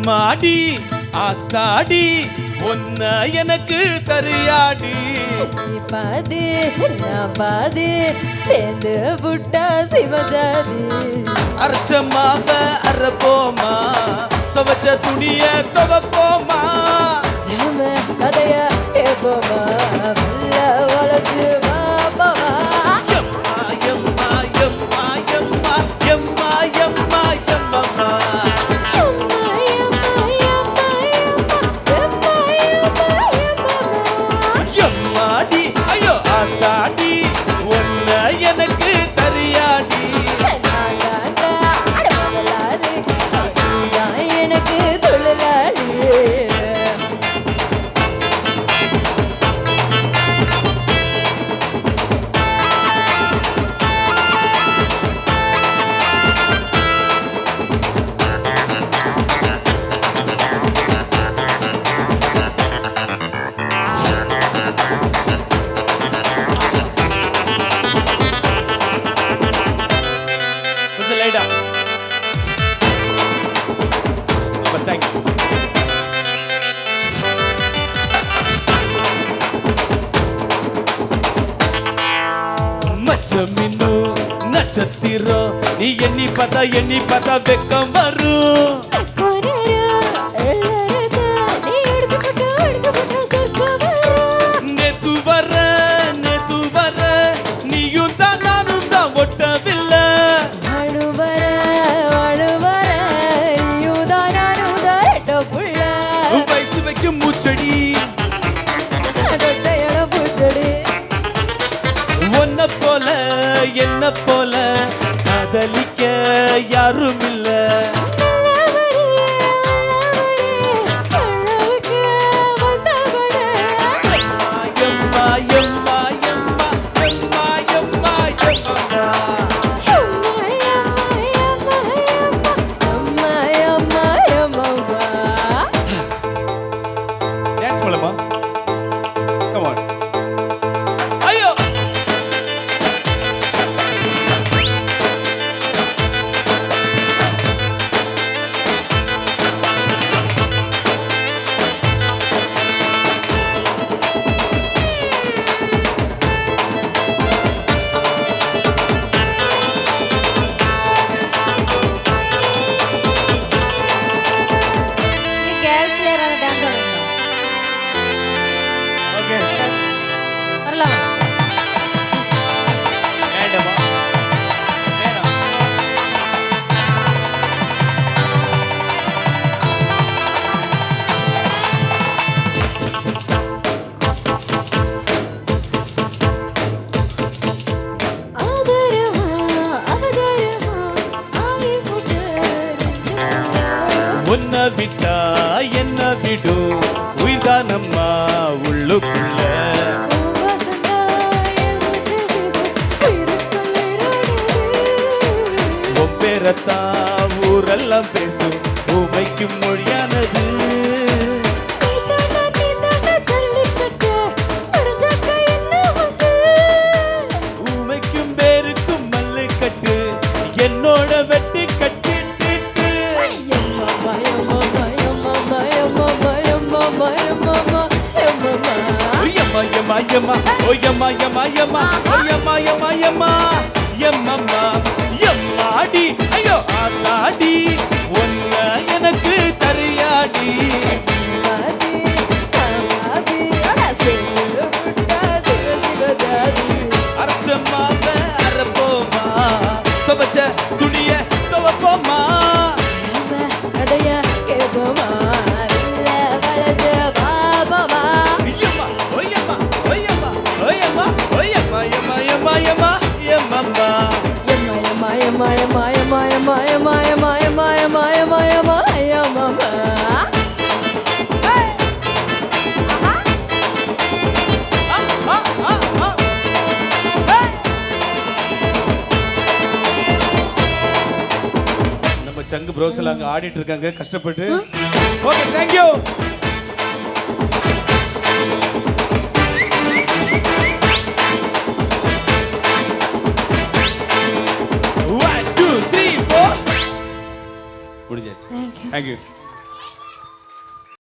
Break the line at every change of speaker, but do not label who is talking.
எம்மாடி ஆத்தாடி ஒன்ன எனக்கு தரியாடி.
நீ பாது நான் பாது சேர்ந்து புட்டா சிவஜாதி.
அரைச்ச மாவ அரைப்போமா துவச்ச துணிய துவப்போமா.
நம்ம கதைய கேட்போமா வளர்த்து பாப்போமா.
எம்மா எம்மா எம்மா எம்மா எம்மா எம்மா எம்மா எம்மாடி ஐயோ ஆத்தாடி ஒன்ன எனக்கு தரியாடி.
எனக்கு தொழிலாளி.
கொஞ்சம் லைட்டா தேங்க்யூ. மச்சமின்னு நட்சத்திரம் நீ எண்ணி பார்த்தா வெக்கம் வரும். நேத்து வர நீயும் தான் நானும் தான் ஒட்டவில்லை. வைத்து வைக்கும் மூச்சடி ஒன்ன போல என்ன போல காதலிக்க யாரும் இல்ல. எம்மா எம்மா எம்மா எம்மா எம்மா எம்மா டான்ஸ் பண்ணலாமா? Come on. ஐயோ ஓகே
வரலாம்.
வேண்டாமா வேணாம். உன்னை விட்டா என்ன விடும் உயிர்தானம்மா உள்ளுக்குள்ள. ஒப்பேரத்தா ஊரெல்லாம் பேசும் உமைக்கும் மொழியானது. உமைக்கும் பேருக்கும் மல்லு கட்டு என்னோட வெட்டி கட்டிட்டு. எம்மா எம்மா எம்மா ஓ எம்மா எம்மா எம்மா ஓ எம்மா எம்மா எம்மா எம்மம்மா எம்மாடி ஐயோ ஆத்தாடி ஒன்ன எனக்கு தரியாடி. அரைச்ச மாவ அரைப்போமா துவச்ச துணிய துவப்போமா.
கதைய கேட்போமா வளர்த்து பாப்போமா.
எம்மா ஓ எம்மா ஓ எம்மா ஓ எம்மா ஓ எம்மா எம்மா எம்மா எம்மா எம்மம்மா நம்ம சங்கு ப்ரோஸ்ல அங்க ஆடிட்டு இருக்காங்க கஷ்டப்பட்டு. Okay thank you. Thank you.